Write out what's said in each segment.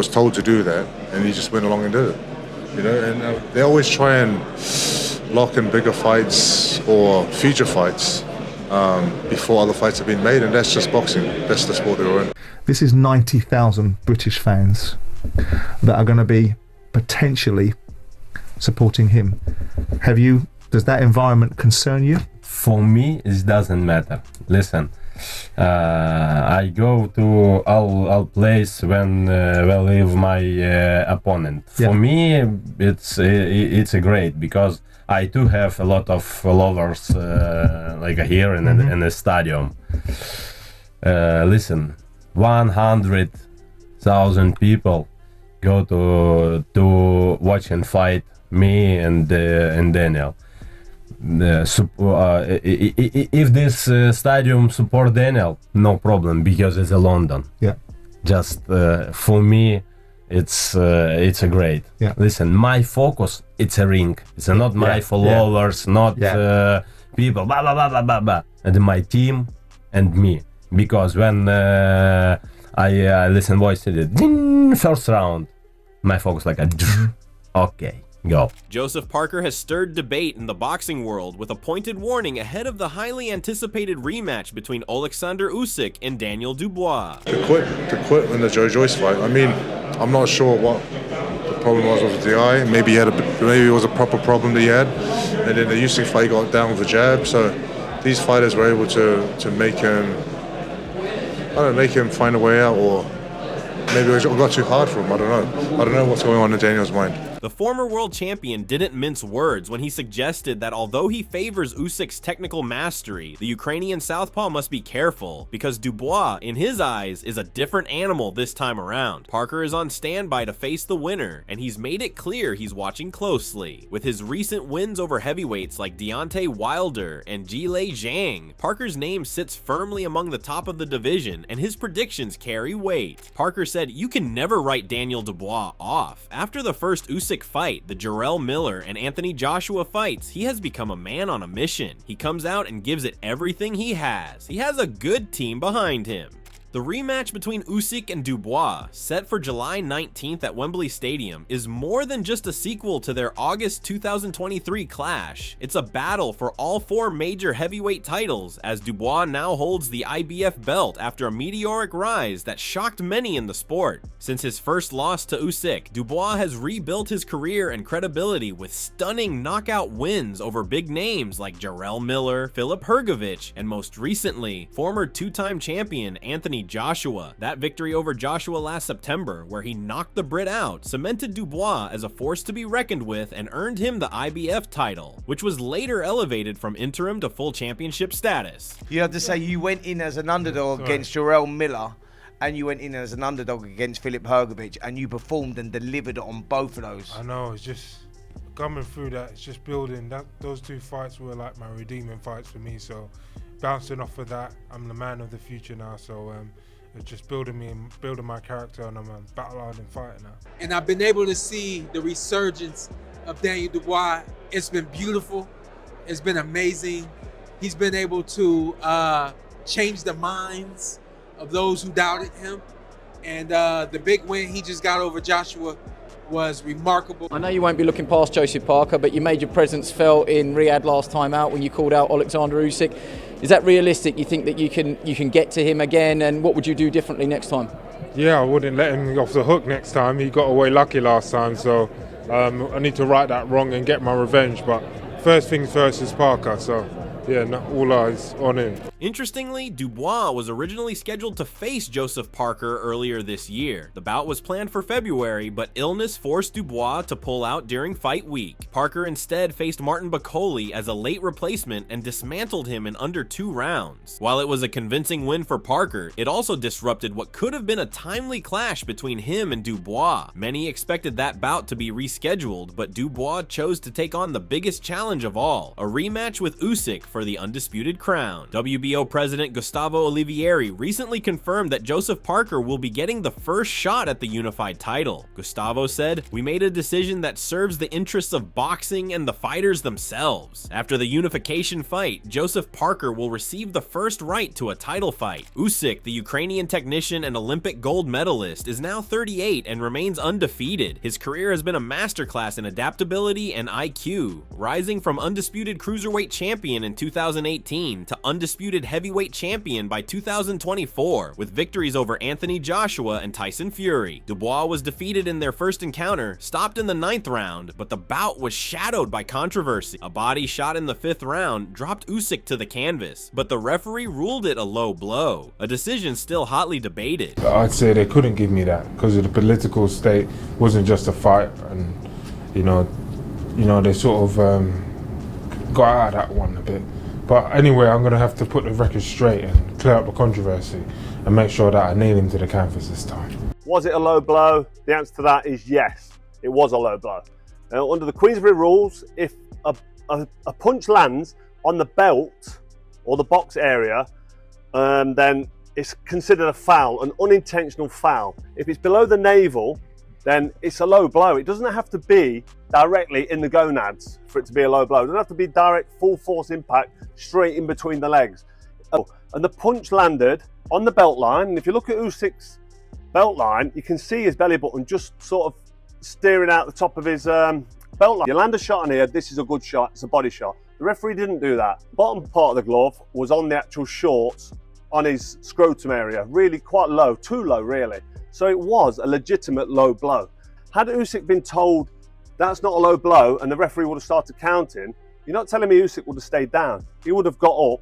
was told to do that, and he just went along and did it. You know, and they always try and lock in bigger fights or future fights before other fights have been made, and that's just boxing. That's the sport that we're in. This is 90,000 British fans that are going to be potentially supporting him. Does that environment concern you? For me, it doesn't matter. Listen, I go to all place when leave my opponent. Yeah. For me, it's a great, because I do have a lot of followers like here in the stadium. Listen, 100,000 people go to watch and fight me and Daniel. If this stadium support Daniel, no problem, because it's London. Yeah. Just for me, it's a great. Yeah. Listen, my focus, it's a ring. It's not my followers, not people. Blah blah blah blah blah blah. And my team and me. Because when I listen voice to it, first round, my focus like a okay. Go. Joseph Parker has stirred debate in the boxing world with a pointed warning ahead of the highly anticipated rematch between Oleksandr Usyk and Daniel Dubois. To quit in the Joe Joyce fight. I mean, I'm not sure what the problem was with the eye. Maybe it was a proper problem that he had, and then the Usyk fight got down with a jab. So these fighters were able to make him, make him find a way out, or maybe it got too hard for him. I don't know what's going on in Daniel's mind. The former world champion didn't mince words when he suggested that although he favors Usyk's technical mastery, the Ukrainian southpaw must be careful, because Dubois, in his eyes, is a different animal this time around. Parker is on standby to face the winner, and he's made it clear he's watching closely. With his recent wins over heavyweights like Deontay Wilder and Zhilei Zhang, Parker's name sits firmly among the top of the division, and his predictions carry weight. Parker said, "You can never write Daniel Dubois off. After the first Usyk fight, the Jarrell Miller and Anthony Joshua fights, he has become a man on a mission. He comes out and gives it everything he has. He has a good team behind him." The rematch between Usyk and Dubois, set for July 19th at Wembley Stadium, is more than just a sequel to their August 2023 clash. It's a battle for all four major heavyweight titles, as Dubois now holds the IBF belt after a meteoric rise that shocked many in the sport. Since his first loss to Usyk, Dubois has rebuilt his career and credibility with stunning knockout wins over big names like Jarrell Miller, Filip Hrgovic, and most recently, former two-time champion Anthony Joshua. That victory over Joshua last September, where he knocked the Brit out, cemented Dubois as a force to be reckoned with and earned him the IBF title, which was later elevated from interim to full championship status. You have to say you went in as an underdog against Jarrell Miller, and you went in as an underdog against Filip Hrgovic, and you performed and delivered on both of those. I know, it's just coming through that, it's just building. Those two fights were like my redeeming fights for me, so bouncing off of that, I'm the man of the future now, so it's just building my character, and I'm battle hard and fighting now. And I've been able to see the resurgence of Daniel Dubois. It's been beautiful. It's been amazing. He's been able to change the minds of those who doubted him. And the big win he just got over Joshua was remarkable. I know you won't be looking past Joseph Parker, but you made your presence felt in Riyadh last time out when you called out Oleksandr Usyk. Is that realistic? You think that you can get to him again, and what would you do differently next time? Yeah, I wouldn't let him off the hook next time. He got away lucky last time, so I need to right that wrong and get my revenge. But first things first is Parker, so yeah, all eyes on him. Interestingly, Dubois was originally scheduled to face Joseph Parker earlier this year. The bout was planned for February, but illness forced Dubois to pull out during fight week. Parker instead faced Martin Bakoli as a late replacement and dismantled him in under 2 rounds. While it was a convincing win for Parker, it also disrupted what could have been a timely clash between him and Dubois. Many expected that bout to be rescheduled, but Dubois chose to take on the biggest challenge of all, a rematch with Usyk for for the undisputed crown. WBO President Gustavo Olivieri recently confirmed that Joseph Parker will be getting the first shot at the unified title. Gustavo said, "We made a decision that serves the interests of boxing and the fighters themselves. After the unification fight, Joseph Parker will receive the first right to a title fight." Usyk, the Ukrainian technician and Olympic gold medalist, is now 38 and remains undefeated. His career has been a masterclass in adaptability and IQ, rising from undisputed cruiserweight champion in 2018 to undisputed heavyweight champion by 2024, with victories over Anthony Joshua and Tyson Fury. Dubois was defeated in their first encounter, stopped in the 9th round, but the bout was shadowed by controversy. A body shot in the 5th round dropped Usyk to the canvas, but the referee ruled it a low blow, a decision still hotly debated. I'd say they couldn't give me that because of the political state. It wasn't just a fight, and you know they sort of got out of that one a bit. But anyway, I'm gonna have to put the record straight and clear up the controversy and make sure that I nail him to the canvas this time. Was it a low blow? The answer to that is yes, it was a low blow. Under the Queensberry rules, if a punch lands on the belt or the box area, then it's considered a foul, an unintentional foul. If it's below the navel, then it's a low blow. It doesn't have to be directly in the gonads for it to be a low blow. It doesn't have to be direct full force impact straight in between the legs. And the punch landed on the belt line, and if you look at Usyk's belt line, you can see his belly button just sort of steering out the top of his belt line. You land a shot on here, this is a good shot, it's a body shot. The referee didn't do that. The bottom part of the glove was on the actual shorts on his scrotum area, really quite low, too low really. So it was a legitimate low blow. Had Usyk been told that's not a low blow and the referee would have started counting, you're not telling me Usyk would have stayed down. He would have got up,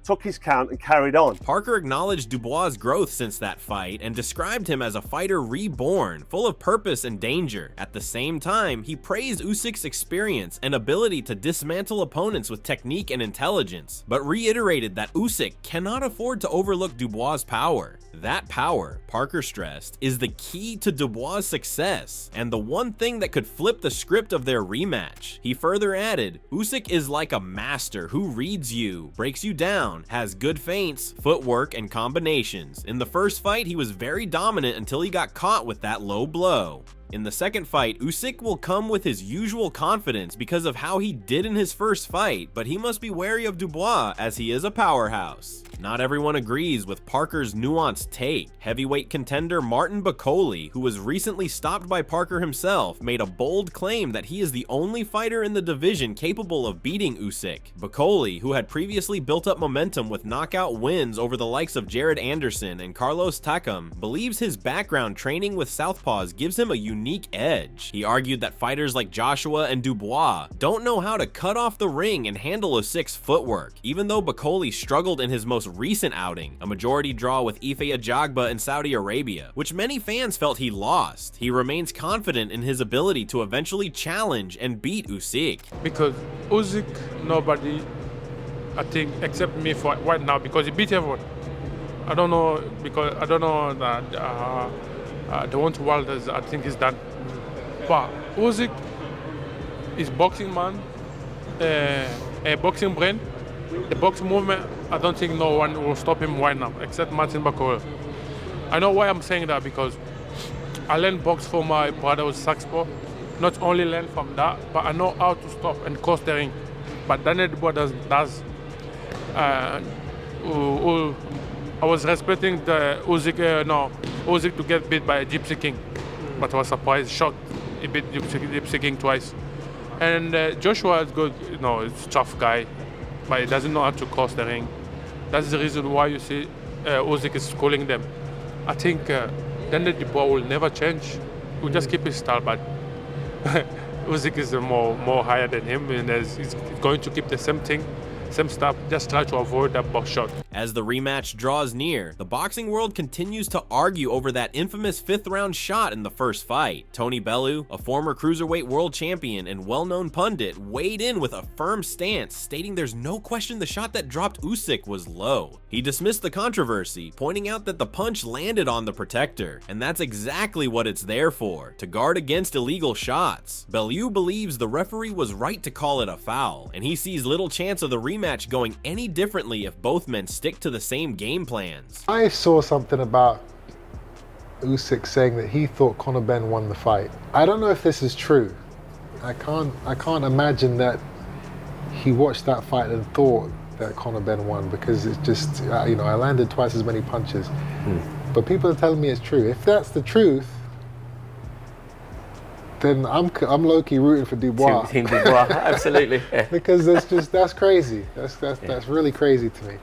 took his count and carried on. Parker acknowledged Dubois' growth since that fight and described him as a fighter reborn, full of purpose and danger. At the same time, he praised Usyk's experience and ability to dismantle opponents with technique and intelligence, but reiterated that Usyk cannot afford to overlook Dubois' power. That power, Parker stressed, is the key to Dubois' success and the one thing that could flip the script of their rematch. He further added, "Usyk is like a master who reads you, breaks you down, has good feints, footwork, and combinations. In the first fight, he was very dominant until he got caught with that low blow. In the second fight, Usyk will come with his usual confidence because of how he did in his first fight, but he must be wary of Dubois as he is a powerhouse." Not everyone agrees with Parker's nuanced take. Heavyweight contender Martin Bakoli, who was recently stopped by Parker himself, made a bold claim that he is the only fighter in the division capable of beating Usyk. Bakoli, who had previously built up momentum with knockout wins over the likes of Jared Anderson and Carlos Takam, believes his background training with southpaws gives him a unique edge. He argued that fighters like Joshua and Dubois don't know how to cut off the ring and handle Usyk's footwork, even though Bakoli struggled in his most recent outing, a majority draw with Ife Ajagba in Saudi Arabia, which many fans felt he lost. He remains confident in his ability to eventually challenge and beat Usyk. Because Usyk, nobody, I think, except me for right now, because he beat everyone. I don't know that the one to Wilders, I think is done. But Usyk is boxing man, a boxing brain, the boxing movement. I don't think no one will stop him right now, except Martin Bakoli. I know why I'm saying that, because I learned box from my brother with Saxpo. Not only learn from that, but I know how to stop and cross the ring. But Daniel Dubois does. I was respecting the Usyk to get beat by Gypsy King, but I was surprised, shocked he beat Gypsy King twice. And Joshua is good, it's a tough guy, but he doesn't know how to cross the ring. That's the reason why you see Usyk is schooling them. I think Daniel Dubois will never change. He'll just keep his style, but Usyk is more higher than him, and he's going to keep the same thing. Same stuff, just try to avoid that box shot. As the rematch draws near, the boxing world continues to argue over that infamous 5th round shot in the first fight. Tony Bellew, a former cruiserweight world champion and well-known pundit, weighed in with a firm stance, stating there's no question the shot that dropped Usyk was low. He dismissed the controversy, pointing out that the punch landed on the protector, and that's exactly what it's there for, to guard against illegal shots. Bellew believes the referee was right to call it a foul, and he sees little chance of the rematch rematch going any differently if both men stick to the same game plans. I saw something about Usyk saying that he thought Conor Benn won the fight. I don't know if this is true. I can't imagine that he watched that fight and thought that Conor Benn won, because it's just, I landed twice as many punches. But people are telling me it's true. If that's the truth, then I'm low-key rooting for Dubois. Team Dubois, absolutely. Yeah. Because that's crazy. That's really crazy to me.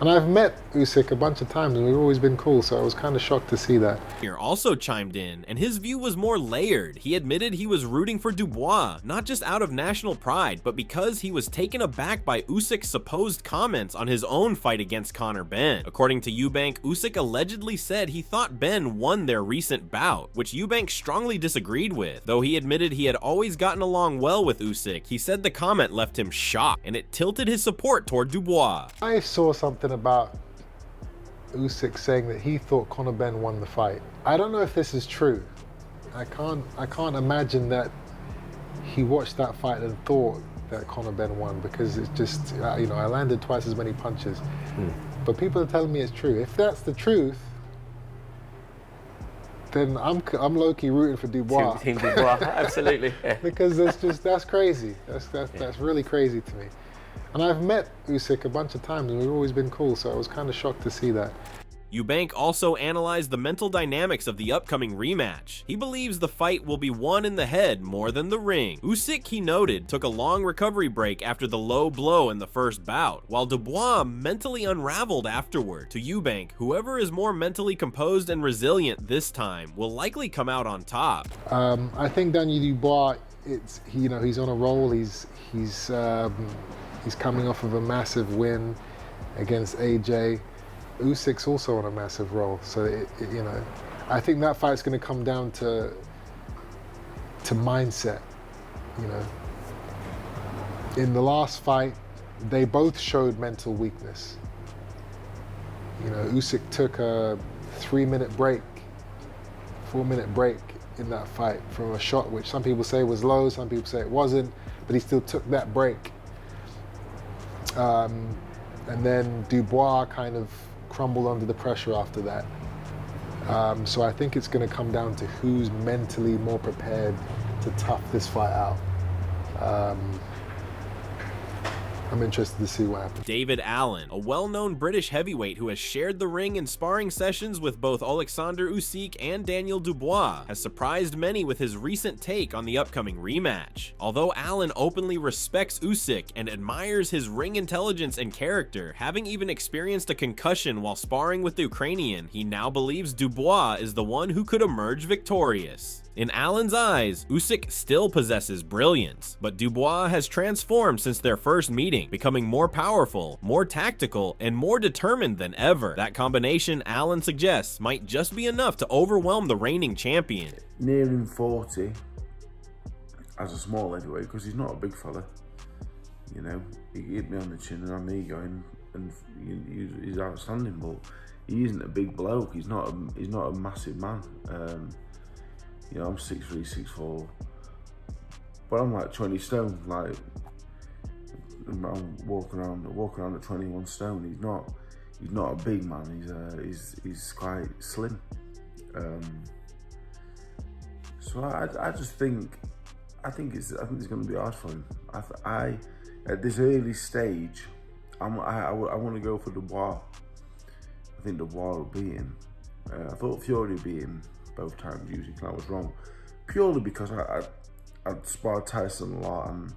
And I've met Usyk a bunch of times and we've always been cool, so I was kind of shocked to see that. Here also chimed in, and his view was more layered. He admitted he was rooting for Dubois, not just out of national pride, but because he was taken aback by Usyk's supposed comments on his own fight against Conor Benn. According to Eubank, Usyk allegedly said he thought Benn won their recent bout, which Eubank strongly disagreed with. Though he admitted he had always gotten along well with Usyk, he said the comment left him shocked, and it tilted his support toward Dubois. I saw something about Usyk saying that he thought Conor Benn won the fight. I don't know if this is true. I can't imagine that he watched that fight and thought that Conor Benn won, because it's just, I landed twice as many punches. But people are telling me it's true. If that's the truth, then I'm low-key rooting for Dubois. Team Dubois, absolutely. Yeah. Because that's crazy. That's really crazy to me. And I've met Usyk a bunch of times and we've always been cool, so I was kind of shocked to see that. Eubank also analyzed the mental dynamics of the upcoming rematch. He believes the fight will be won in the head more than the ring. Usyk, he noted, took a long recovery break after the low blow in the first bout, while Dubois mentally unraveled afterward. To Eubank, whoever is more mentally composed and resilient this time will likely come out on top. I think Daniel Dubois, he's on a roll. He's coming off of a massive win against AJ. Usyk's also on a massive roll, so I think that fight's going to come down to mindset. In the last fight, they both showed mental weakness. Usyk took a 4-minute break in that fight from a shot which some people say was low, some people say it wasn't, but he still took that break. And then Dubois kind of crumbled under the pressure after that. So I think it's going to come down to who's mentally more prepared to tough this fight out. I'm interested to see what happens. David Allen, a well-known British heavyweight who has shared the ring in sparring sessions with both Oleksandr Usyk and Daniel Dubois, has surprised many with his recent take on the upcoming rematch. Although Allen openly respects Usyk and admires his ring intelligence and character, having even experienced a concussion while sparring with the Ukrainian, he now believes Dubois is the one who could emerge victorious. In Allen's eyes, Usyk still possesses brilliance, but Dubois has transformed since their first meeting, becoming more powerful, more tactical, and more determined than ever. That combination, Allen suggests, might just be enough to overwhelm the reigning champion. Nearing 40 as a small heavyweight, because he's not a big fella. He hit me on the chin and on the ego, and he's outstanding, but he isn't a big bloke. He's not a massive man. I'm 6'3", 6'4", but I'm like 20 stone. Like I'm walking around at 21 stone. He's not a big man. He's quite slim. So I just think it's going to be hard for him. I at this early stage, I want to go for Dubois. I think Dubois will beat him. I thought Fury beat him both times usually, and I was wrong, purely because I'd sparred Tyson a lot, and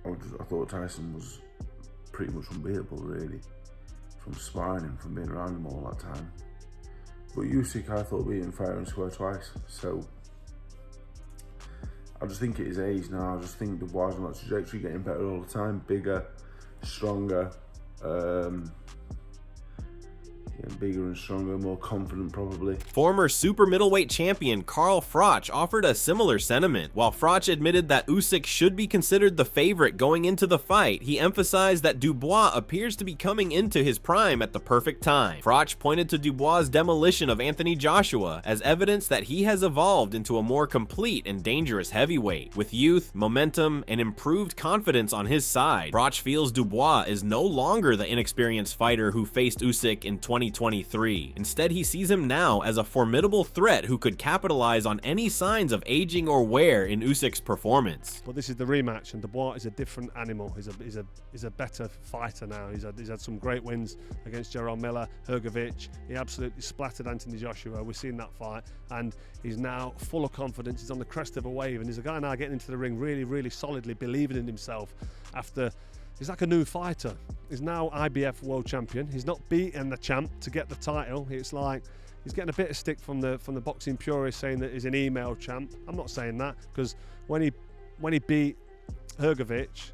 I thought Tyson was pretty much unbeatable, really, from sparring him, from being around him all that time. But Usyk, I thought, beat him fair and square twice, so I just think at his age now, I just think Dubois on that trajectory, getting better all the time, bigger, stronger. getting bigger and stronger, more confident probably. Former super middleweight champion Carl Froch offered a similar sentiment. While Froch admitted that Usyk should be considered the favorite going into the fight, he emphasized that Dubois appears to be coming into his prime at the perfect time. Froch pointed to Dubois' demolition of Anthony Joshua as evidence that he has evolved into a more complete and dangerous heavyweight. With youth, momentum, and improved confidence on his side, Froch feels Dubois is no longer the inexperienced fighter who faced Usyk in 2023. Instead, he sees him now as a formidable threat who could capitalize on any signs of aging or wear in Usyk's performance. But this is the rematch, and Dubois is a different animal. He's a better fighter now. He's had some great wins against Jarrell Miller, Hrgovic. He absolutely splattered Anthony Joshua. We've seen that fight, and he's now full of confidence. He's on the crest of a wave, and he's a guy now getting into the ring really, really solidly, believing in himself after. He's like a new fighter. He's now IBF world champion. He's not beaten the champ to get the title. It's like he's getting a bit of stick from the boxing purists saying that he's an email champ. I'm not saying that, because when he beat Hrgovic,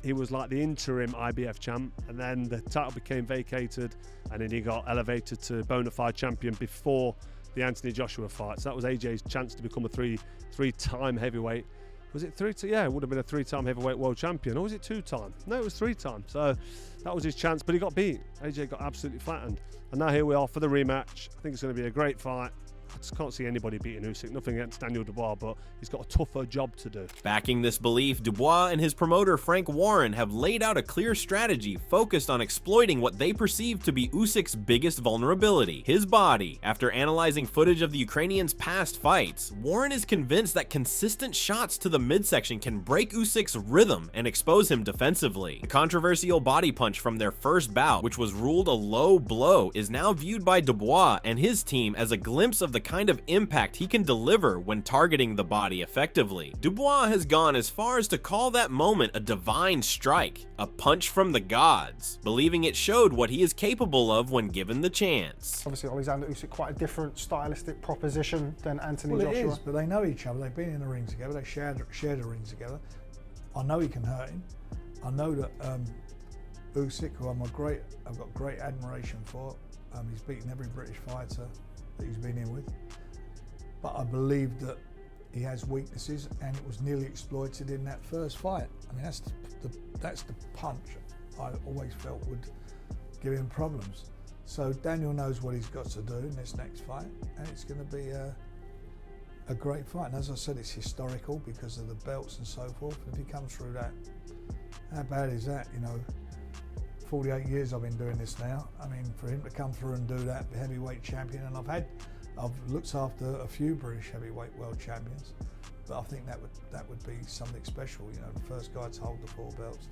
he was like the interim IBF champ, and then the title became vacated, and then he got elevated to bona fide champion before the Anthony Joshua fight. So that was AJ's chance to become a three-time heavyweight. Was it yeah, it would have been a three-time heavyweight world champion. Or was it two-time? No, it was three-time. So that was his chance, but he got beat. AJ got absolutely flattened. And now here we are for the rematch. I think it's going to be a great fight. I just can't see anybody beating Usyk. Nothing against Daniel Dubois, but he's got a tougher job to do. Backing this belief, Dubois and his promoter Frank Warren have laid out a clear strategy focused on exploiting what they perceive to be Usyk's biggest vulnerability, his body. After analyzing footage of the Ukrainian's past fights, Warren is convinced that consistent shots to the midsection can break Usyk's rhythm and expose him defensively. The controversial body punch from their first bout, which was ruled a low blow, is now viewed by Dubois and his team as a glimpse of the kind of impact he can deliver when targeting the body effectively. Dubois has gone as far as to call that moment a divine strike, a punch from the gods, believing it showed what he is capable of when given the chance. Obviously, Oleksandr Usyk quite a different stylistic proposition than Anthony Joshua. It is, but they know each other. They've been in the ring together. They shared a ring together. I know he can hurt him. I know that Usyk, who I've got great admiration for. He's beaten every British fighter that he's been in with, but I believe that he has weaknesses, and it was nearly exploited in that first fight. I mean, that's the punch I always felt would give him problems. So Daniel knows what he's got to do in this next fight, and it's going to be a great fight. And as I said, it's historical because of the belts and so forth. If he comes through that, how bad is that? You know, 48 years I've been doing this now. I mean, for him to come through and do that, the heavyweight champion, and I've looked after a few British heavyweight world champions, but I think that would be something special. You know, the first guy to hold the 4 belts,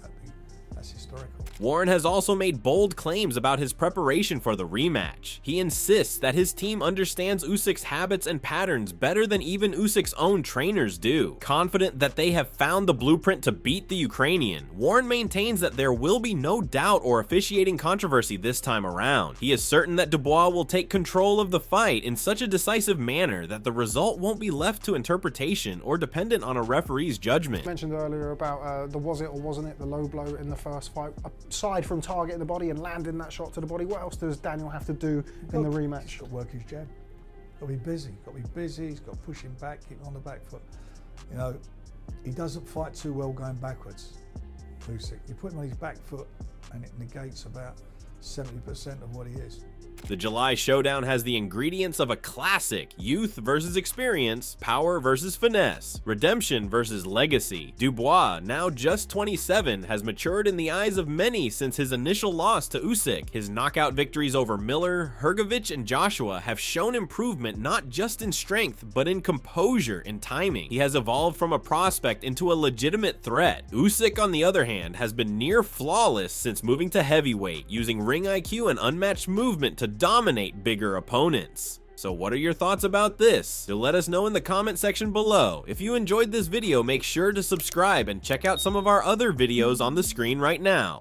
that's historical. Warren has also made bold claims about his preparation for the rematch. He insists that his team understands Usyk's habits and patterns better than even Usyk's own trainers do. Confident that they have found the blueprint to beat the Ukrainian, Warren maintains that there will be no doubt or officiating controversy this time around. He is certain that Dubois will take control of the fight in such a decisive manner that the result won't be left to interpretation or dependent on a referee's judgment. You mentioned earlier about the was it or wasn't it, the low blow in the first fight. Aside from targeting the body and landing that shot to the body, what else does Daniel have to do in the rematch? He's got to work his jab. Got to be busy. He's got to push him back, keep him on the back foot. You know, he doesn't fight too well going backwards. Usyk. You put him on his back foot, and it negates about 70% of what he is. The July showdown has the ingredients of a classic: youth versus experience, power versus finesse, redemption versus legacy. Dubois, now just 27, has matured in the eyes of many since his initial loss to Usyk. His knockout victories over Miller, Hrgovic, and Joshua have shown improvement not just in strength, but in composure and timing. He has evolved from a prospect into a legitimate threat. Usyk, on the other hand, has been near flawless since moving to heavyweight, using ring IQ and unmatched movement to dominate bigger opponents. So what are your thoughts about this? Do let us know in the comment section below. If you enjoyed this video, make sure to subscribe and check out some of our other videos on the screen right now.